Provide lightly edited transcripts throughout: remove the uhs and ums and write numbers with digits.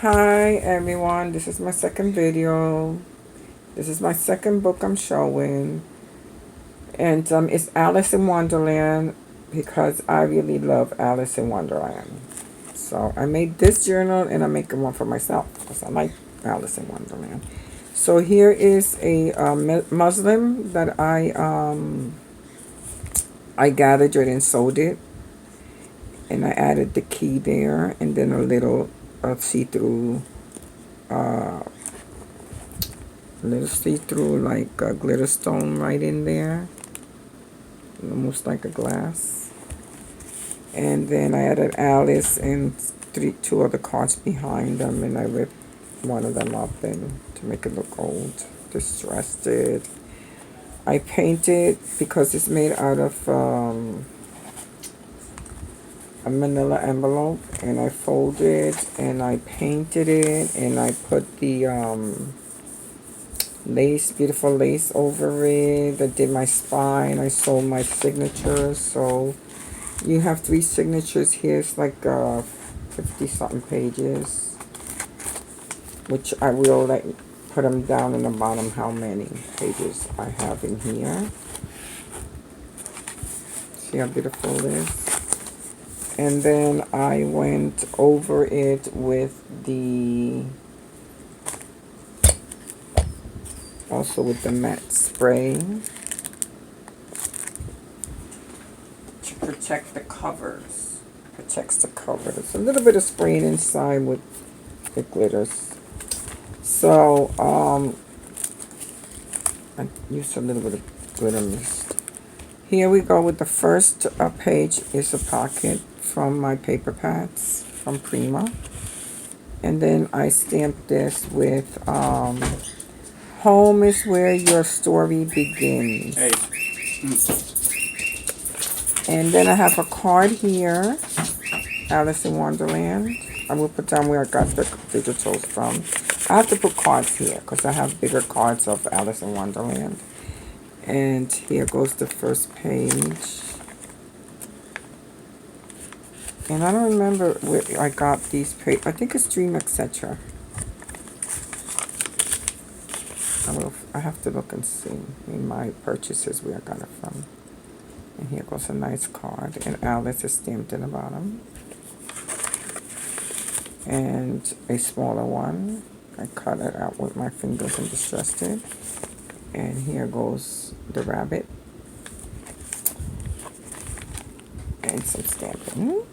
Hi everyone, this is my second video. This is my second book I'm showing. And it's Alice in Wonderland because I really love Alice in Wonderland. So I made this journal and I'm making one for myself because I like Alice in Wonderland. So here is a muslin that I gathered it and sewed it. And I added the key there and then a little see-through uh, little see-through like a glitter stone right in there, almost like a glass. And then I added Alice and two other cards behind them, and I ripped one of them up and to make it look old. Distressed it. I painted because it's made out of a manila envelope, and I folded and I painted it, and I put the lace, beautiful lace over it. I did my spine. I sewed my signatures. So you have 3 signatures here. It's like 50 something pages, which I will put them down in the bottom how many pages I have in here. See how beautiful it is. And then I went over it with the matte spray to protect the covers. Protects the covers. A little bit of spraying inside with the glitters. So I used a little bit of glitter mist. Here we go with the first page is a pocket from my paper pads from Prima. And then I stamped this with home is where your story begins. Hey. And then I have a card here, Alice in Wonderland. I will put down where I got the digitals from. I have to put cards here because I have bigger cards of Alice in Wonderland. And here goes the first page. And I don't remember where I got these pages. I think it's Dream Etc. I have to look and see in my purchases where I got it from. And here goes a nice card. And Alice is stamped in the bottom. And a smaller one. I cut it out with my fingers and distressed it. And here goes the rabbit. And some stamping.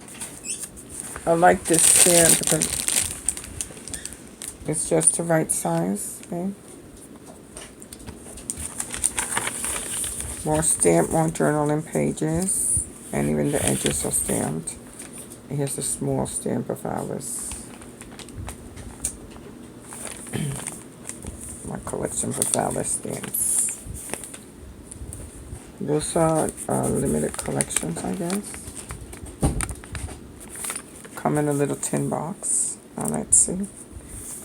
I like this stamp because it's just the right size. Okay. More stamp, more journaling pages. And even the edges are stamped. And here's a small stamp of Alice. My collection of Alice stamps. Those are limited collections, I guess. Come in a little tin box. Now let's see.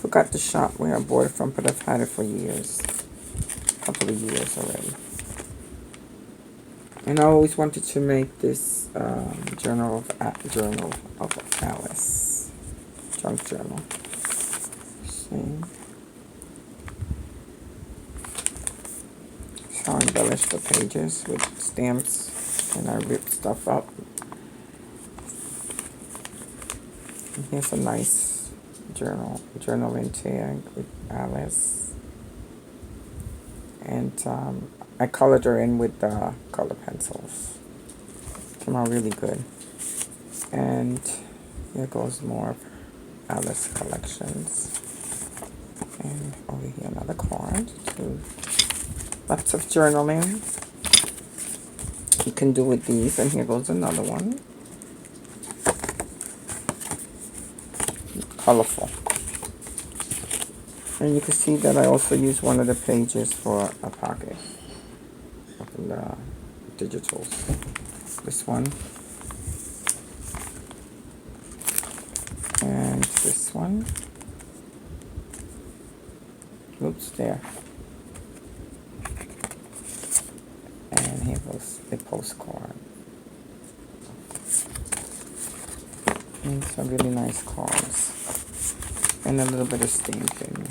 Forgot the shop where I bought it from, but I've had it for years. A couple of years already. And I always wanted to make this journal of Alice. Junk journal. See? So I embellish the pages with stamps, and I rip stuff up. And here's a nice journaling tag with Alice. And I colored her in with the color pencils. Came out really good. And here goes more of Alice collections. And over here another card too. Lots of journaling you can do with these. And here goes another one. Colorful. And you can see that I also use one of the pages for a pocket of the digitals. This one. And this one. Oops, there. And here goes the postcard. And some really nice cards. and a little bit of stamping.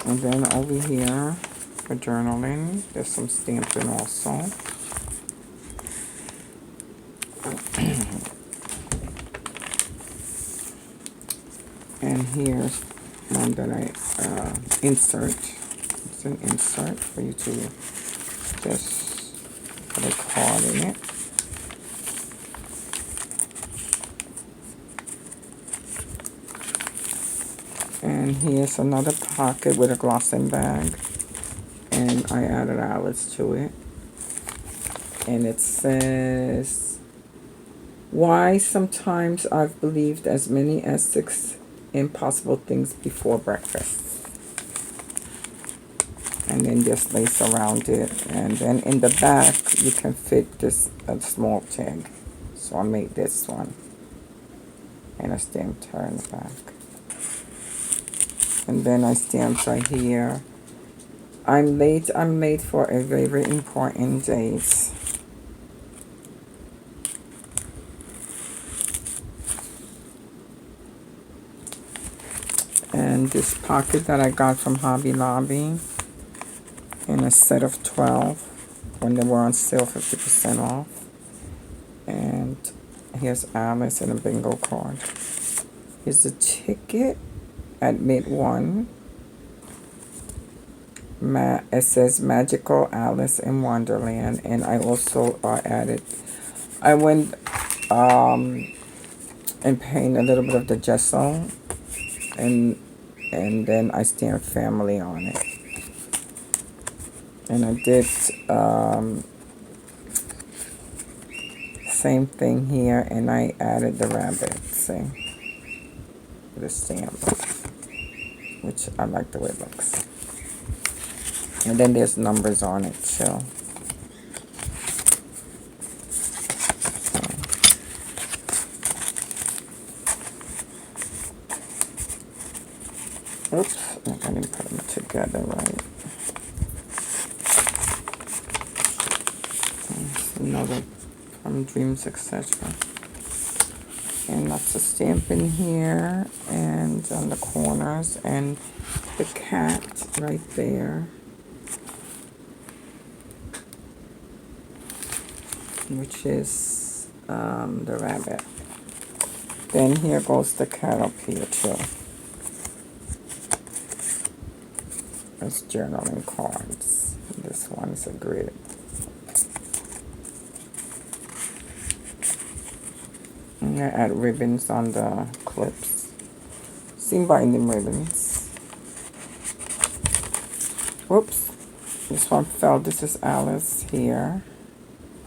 And then over here for journaling, there's some stamping also. And here's one that I insert. It's an insert for you to just put a card in it. And here's another pocket with a glossing bag. And I added Alice to it. And it says, why sometimes I've believed as many as 6 impossible things before breakfast. And then just lace around it. And then in the back, you can fit this a small tag. So I made this one. And I stamped her in the back. And then I stamped right here. I'm late for a very important date. And this pocket that I got from Hobby Lobby in a set of 12 when they were on sale 50% off. And here's Alice and a bingo card. Here's a ticket at mid-1. It says Magical Alice in Wonderland. And I also added, I went and painted a little bit of the gesso. And then I stamped family on it. And I did same thing here, and I added the rabbit, see, the stamp, which I like the way it looks. And then there's numbers on it, so. Oops, I didn't put them together right. Another from Dreams, etc. And lots of stamping here and on the corners, and the cat right there, which is the rabbit. Then here goes the cat up here too. It's journaling cards. This one's a grid. I'm going to add ribbons on the clips. Seam binding ribbons. Whoops. This one fell. This is Alice here.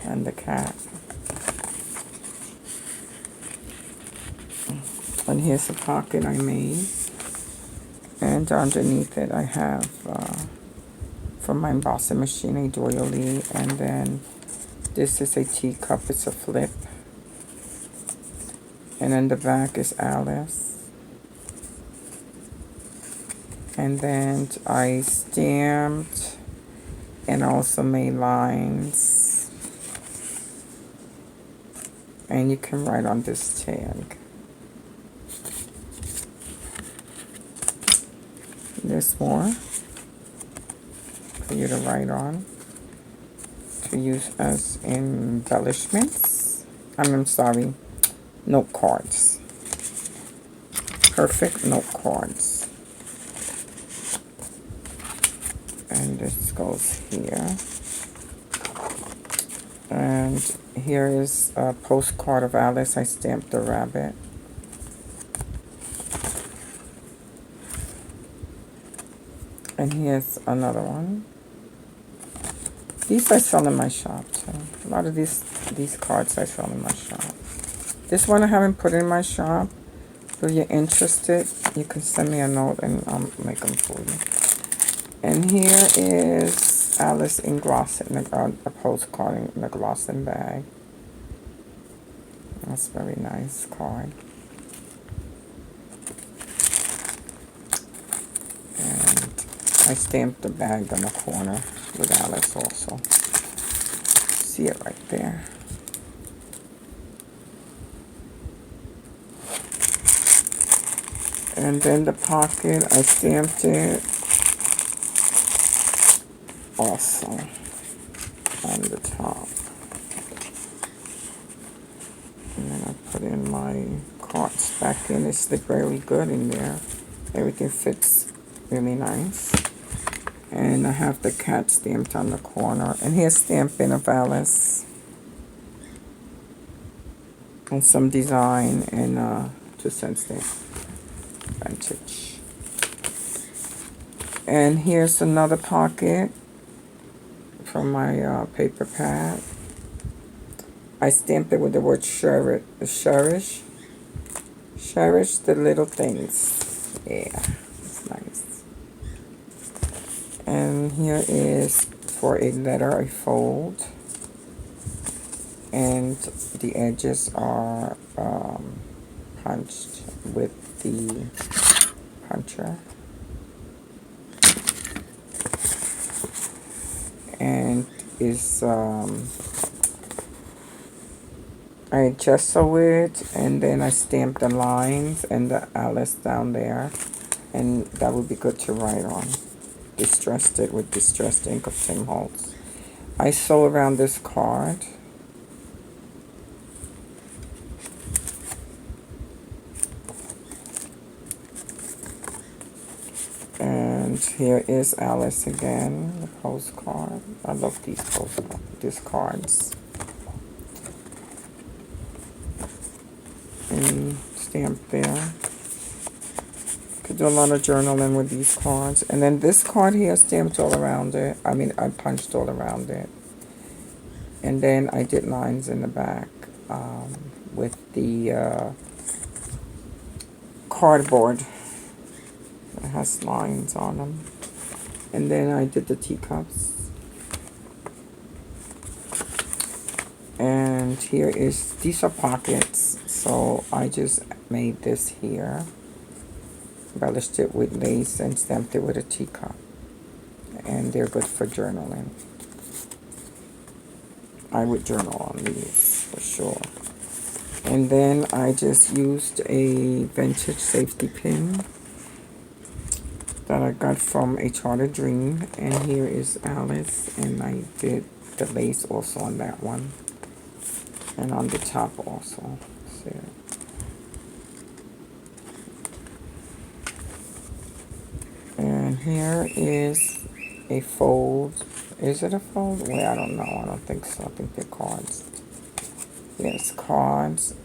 And the cat. And here's a pocket I made. And underneath it I have from my embossing machine a doily. And then this is a teacup. It's a flip. And in the back is Alice. And then I stamped and also made lines. And you can write on this tag. There's more for you to write on, to use as embellishments. I'm sorry. Note cards. Perfect note cards. And this goes here. And here is a postcard of Alice. I stamped the rabbit. And here's another one. These I sell in my shop too. A lot of these cards I sell in my shop. This one I haven't put in my shop. If you're interested, you can send me a note and I'll make them for you. And here is Alice in gloss, in a postcard in a glossing bag. That's a very nice card. And I stamped the bag on the corner with Alice also. See it right there. And then the pocket, I stamped it also on the top. And then I put in my cards back in. It slipped really good in there. Everything fits really nice. And I have the cat stamped on the corner. And here's stamping of Alice. And some design and 2-cent stamp. Vintage. And here's another pocket from my paper pad. I stamped it with the word cherish. Cherish the little things. Yeah, it's nice. And here is for a letter, I fold. And the edges are punched with the puncher. And is I gesso it, and then I stamp the lines and the Alice down there, and that would be good to write on. Distressed it with distressed ink of Tim Holtz. I sew around this card. And here is Alice again, the postcard. I love these cards. And stamp there. Could do a lot of journaling with these cards. And then this card here stamped all around it. I mean, I punched all around it. And then I did lines in the back with the cardboard. It has lines on them. And then I did the teacups. And here is, these are pockets. So I just made this here. Embellished it with lace and stamped it with a teacup. And they're good for journaling. I would journal on these for sure. And then I just used a vintage safety pin that I got from A Chartered Dream. And here is Alice, and I did the lace also on that one. And on the top also. See it? And here is a fold. Is it a fold? Wait, I don't know. I don't think so. I think they're cards. Yes, cards.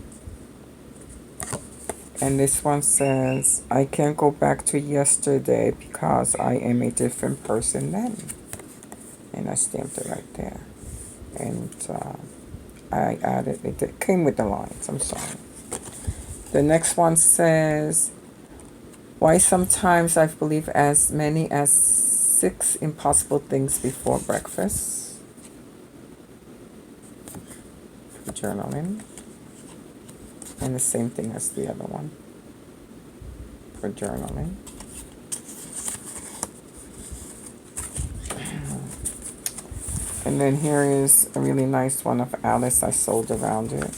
And this one says, I can't go back to yesterday because I am a different person then. And I stamped it right there. And I added, it came with the lines, I'm sorry. The next one says, why sometimes I believe as many as 6 impossible things before breakfast. Journaling. And the same thing as the other one for journaling. And then here is a really nice one of Alice. I sewed around it.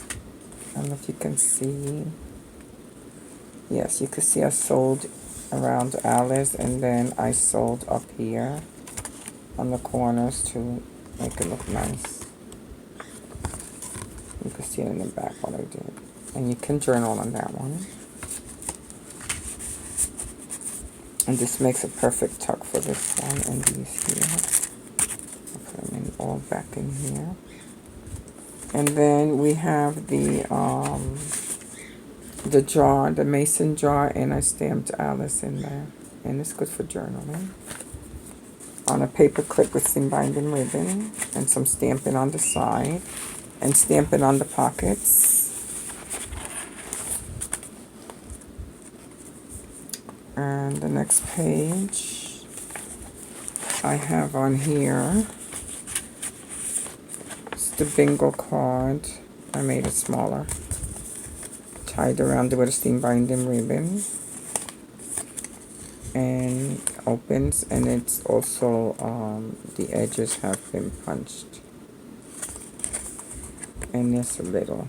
I don't know if you can see. Yes, you can see I sewed around Alice, and then I sewed up here on the corners to make it look nice. You can see it in the back what I did. And you can journal on that one. And this makes a perfect tuck for this one and these here. I'll put them in all back in here. And then we have the jar, the mason jar, and I stamped Alice in there. And it's good for journaling. On a paper clip with seam binding ribbon and some stamping on the side and stamping on the pockets. And the next page I have on here, it's the bingo card. I made it smaller. Tied around it with a steam binding ribbon. And opens, and it's also, the edges have been punched. And there's a little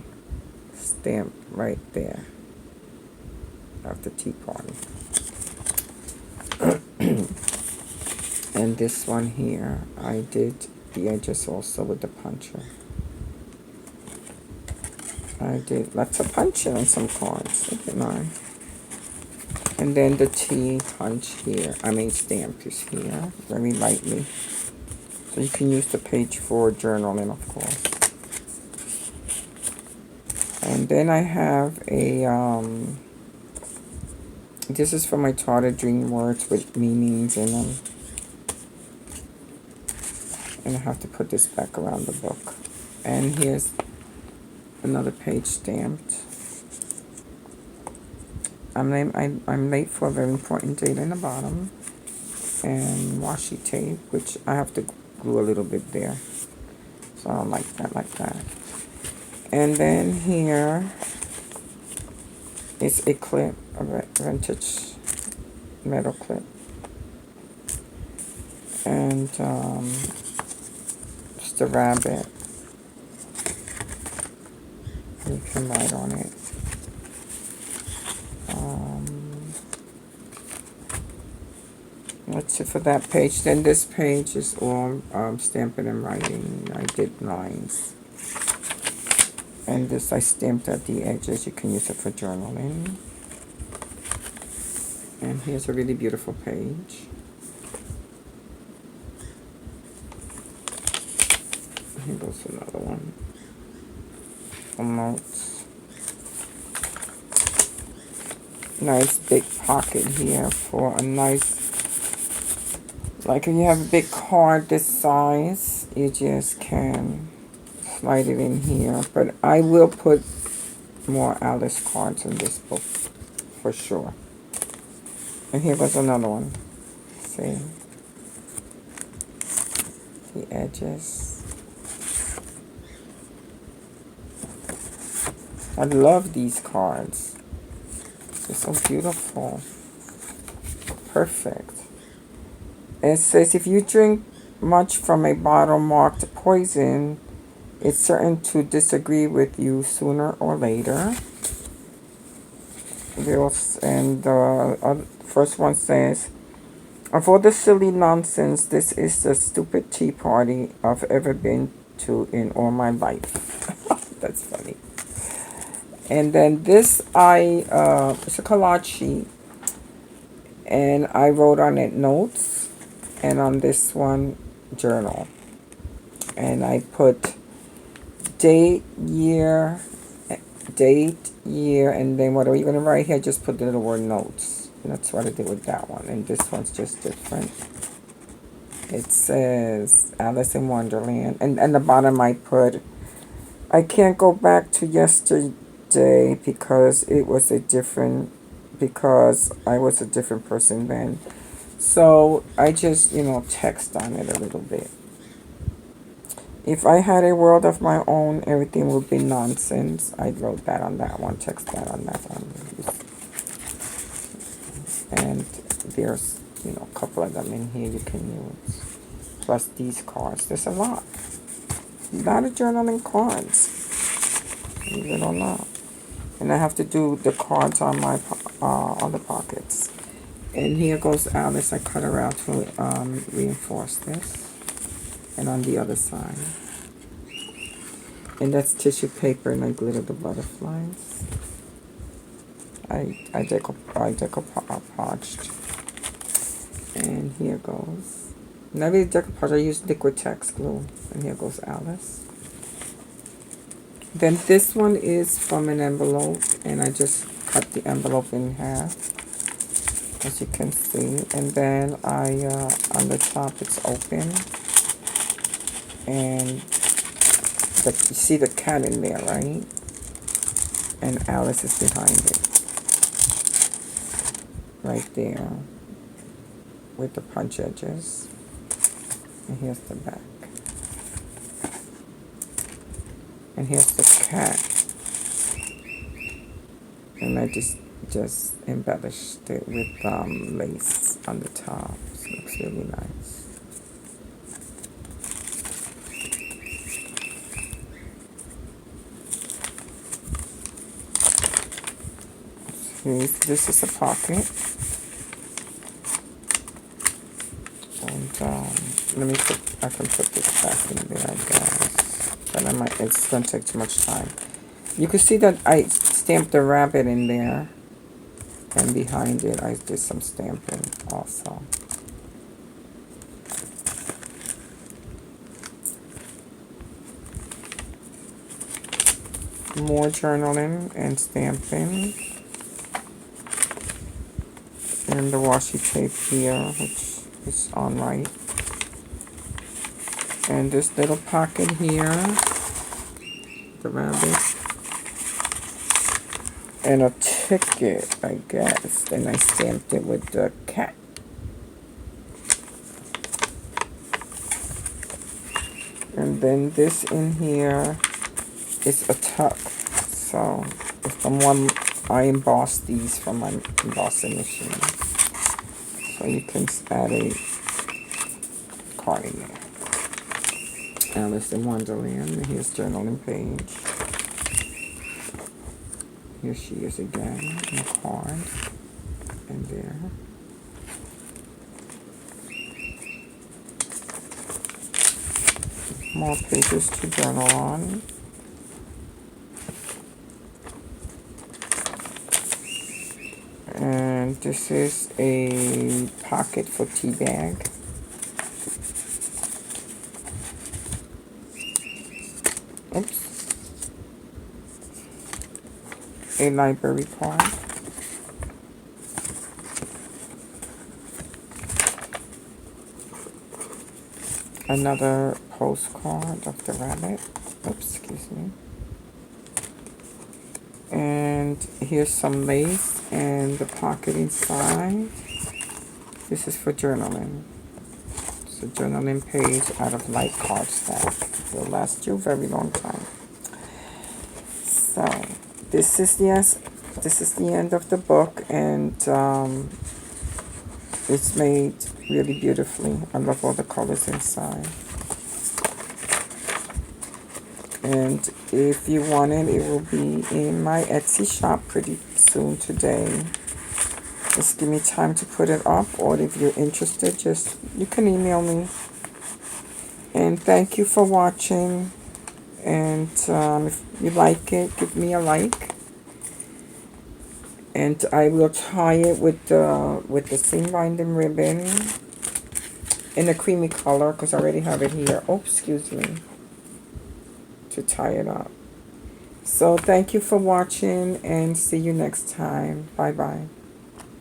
stamp right there of the tea party. And this one here, I did the edges also with the puncher. I did lots of punching on some cards, didn't I? And then the tea punch here, stamp is here, very lightly. So you can use the page for journaling, of course. And then I have a, this is for my charted dream words with meanings in them. And I have to put this back around the book. And here's another page stamped. I'm late for a very important date in the bottom. And washi tape, which I have to glue a little bit there. So I don't like that like that. And then here is a clip, a vintage metal clip. And just a rabbit. You can write on it. That's it for that page. Then this page is all stamping and writing. I did lines. And this I stamped at the edges. You can use it for journaling. And here's a really beautiful page. Here goes another one. Notes. Nice big pocket here for a nice, like if you have a big card this size, you just can slide it in here. But I will put more Alice cards in this book for sure. And here goes another one. See the edges. I love these cards. They're so beautiful. Perfect. It says, if you drink much from a bottle marked poison, it's certain to disagree with you sooner or later. And the first one says, of all the silly nonsense, this is the stupid tea party I've ever been to in all my life. That's funny. And then this, it's a collage sheet. And I wrote on it notes. And on this one, journal. And I put date, year, and then whatever you're going to write here, just put the little word notes. And that's what I did with that one. And this one's just different. It says Alice in Wonderland. And the bottom I put, I can't go back to yesterday because I was a different person then. So I just, text on it a little bit. If I had a world of my own, everything would be nonsense. I wrote that on that one, text that on that one. And there's, a couple of them in here you can use. Plus these cards. There's a lot. A lot of journaling cards. Believe it or not. And I have to do the cards on my other pockets. And here goes Alice. I cut her out to reinforce this. And on the other side. And that's tissue paper, and I glitter the butterflies. I decoupaged. And here goes. Not really decoupage, I use liquid text glue. And here goes Alice. Then this one is from an envelope, and I just cut the envelope in half, as you can see. And then on the top it's open. And you see the cat in there, right? And Alice is behind it. Right there. With the punch edges. And here's the back. And here's the cat. And I just embellished it with lace on the top. So it looks really nice. Okay, so this is a pocket. And let me put, I can put this back in there, I guess. But it's going to take too much time. You can see that I stamped the rabbit in there. And behind it, I did some stamping also. More journaling and stamping. And the washi tape here, which is on right. And this little pocket here, the rabbit. And a ticket, I guess. And I stamped it with the cat. And then this in here is a tuck. So from one, I embossed these from my embossing machine. So you can add a card in there. Alice in Wonderland. Here's journaling page. Here she is again in the card. And there. More pages to journal on. And this is a pocket for tea bag. Oops. A library card. Another postcard of the rabbit. Oops, excuse me. And here's some lace and the pocket inside. This is for journaling. It's a journaling page out of light cardstock. It will last you a very long time. So this is the end of the book, and it's made really beautifully. I love all the colors inside. And if you want it, it will be in my Etsy shop pretty soon today. Just give me time to put it up, or if you're interested, you can email me. And thank you for watching. And if you like it, give me a like. And I will tie it with the seam binding ribbon in a creamy color, because I already have it here. Oh, excuse me. To tie it up. So thank you for watching, and see you next time. Bye bye.